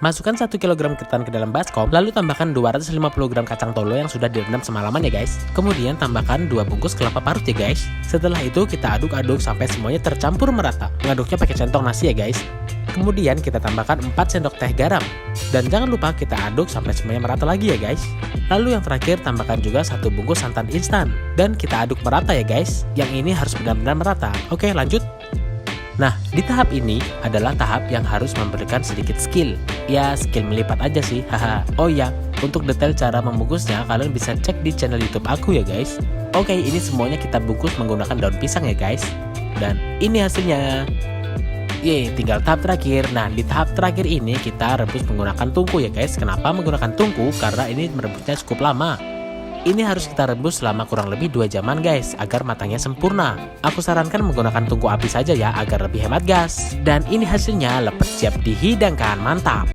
Masukkan 1 kg ketan ke dalam baskom, lalu tambahkan 250 gram kacang tolo yang sudah direndam semalaman ya guys. Kemudian tambahkan 2 bungkus kelapa parut ya guys. Setelah itu kita aduk-aduk sampai semuanya tercampur merata. Mengaduknya pakai centong nasi ya guys. Kemudian kita tambahkan 4 sendok teh garam. Dan jangan lupa kita aduk sampai semuanya merata lagi ya guys. Lalu yang terakhir tambahkan juga 1 bungkus santan instan. Dan kita aduk merata ya guys. Yang ini harus benar-benar merata. Oke, lanjut. Nah, di tahap ini adalah tahap yang harus memberikan sedikit skill. Ya, skill melipat aja sih, haha. Oh ya, untuk detail cara membungkusnya, kalian bisa cek di channel YouTube aku ya guys. Oke, ini semuanya kita bungkus menggunakan daun pisang ya guys. Dan ini hasilnya. Yeay, tinggal tahap terakhir. Nah, di tahap terakhir ini kita rebus menggunakan tungku ya guys. Kenapa menggunakan tungku? Karena ini merebusnya cukup lama. Ini harus kita rebus selama kurang lebih 2 jaman guys, agar matangnya sempurna. Aku sarankan menggunakan tungku api saja ya, agar lebih hemat gas. Dan ini hasilnya, lepet siap dihidangkan, mantap.